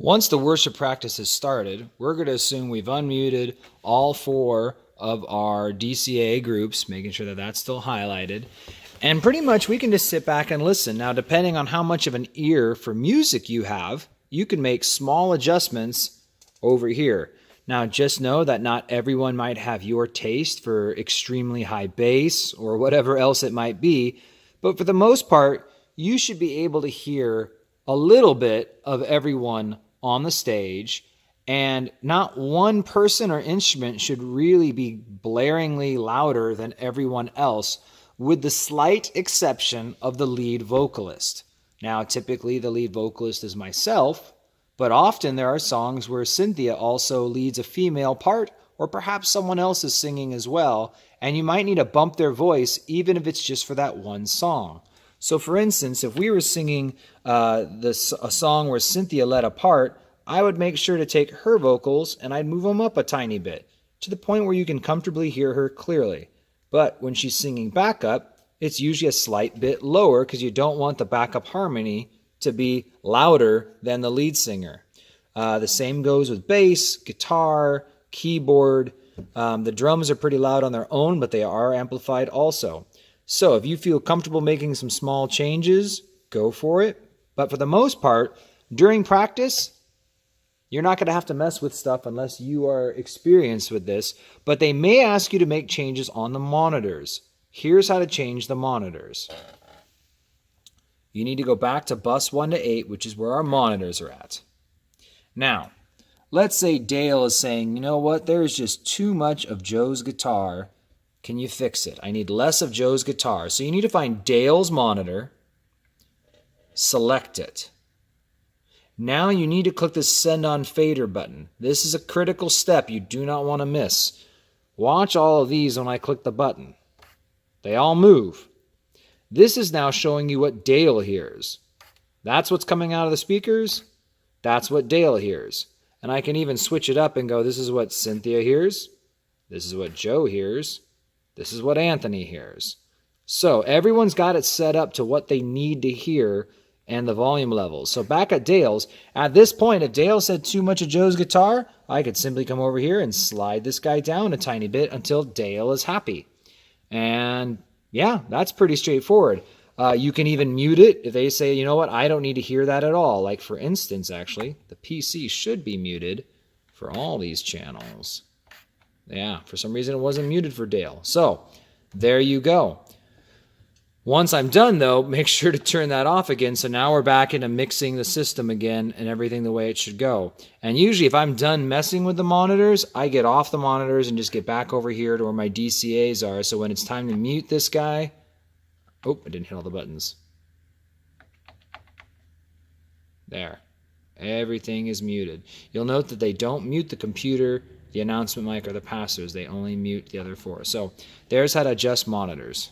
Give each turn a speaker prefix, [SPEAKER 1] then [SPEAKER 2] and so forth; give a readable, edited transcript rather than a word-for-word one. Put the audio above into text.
[SPEAKER 1] Once the worship practice has started, we're going to assume we've unmuted all four of our DCA groups, making sure that that's still highlighted. And pretty much we can just sit back and listen. Now, depending on how much of an ear for music you have, you can make small adjustments over here. Now, just know that not everyone might have your taste for extremely high bass or whatever else it might be. But for the most part, you should be able to hear a little bit of everyone on the stage, and not one person or instrument should really be blaringly louder than everyone else, with the slight exception of the lead vocalist. Now, typically the lead vocalist is myself, but often there are songs where Cynthia also leads a female part, or perhaps someone else is singing as well, and you might need to bump their voice even if it's just for that one song. So for instance, if we were singing a song where Cynthia led a part, I would make sure to take her vocals and I'd move them up a tiny bit, to the point where you can comfortably hear her clearly. But when she's singing backup, it's usually a slight bit lower because you don't want the backup harmony to be louder than the lead singer. The same goes with bass, guitar, keyboard. The drums are pretty loud on their own, but they are amplified also. So if you feel comfortable making some small changes, go for it. But for the most part, during practice, you're not going to have to mess with stuff unless you are experienced with this. But they may ask you to make changes on the monitors. Here's how to change the monitors. You need to go back to bus 1 to 8, which is where our monitors are at. Now, let's say Dale is saying, you know what, there's just too much of Joe's guitar. Can you fix it? I need less of Joe's guitar. So you need to find Dale's monitor, select it. Now you need to click the Send on Fader button. This is a critical step you do not want to miss. Watch all of these when I click the button. They all move. This is now showing you what Dale hears. That's what's coming out of the speakers. That's what Dale hears. And I can even switch it up and go, this is what Cynthia hears. This is what Joe hears. This is what Anthony hears. So everyone's got it set up to what they need to hear and the volume levels. So back at Dale's, at this point, if Dale said too much of Joe's guitar, I could simply come over here and slide this guy down a tiny bit until Dale is happy. And yeah, that's pretty straightforward. You can even mute it if they say, you know what, I don't need to hear that at all. Like for instance, actually, the PC should be muted for all these channels. Yeah, for some reason it wasn't muted for Dale. So there you go. Once I'm done, though, make sure to turn that off again. So now we're back into mixing the system again and everything the way it should go. And usually if I'm done messing with the monitors, I get off the monitors and just get back over here to where my DCAs are. So when it's time to mute this guy, oh, I didn't hit all the buttons. There. Everything is muted. You'll note that they don't mute the computer, the announcement mic, or the passers. They only mute the other four. So there's how to adjust monitors.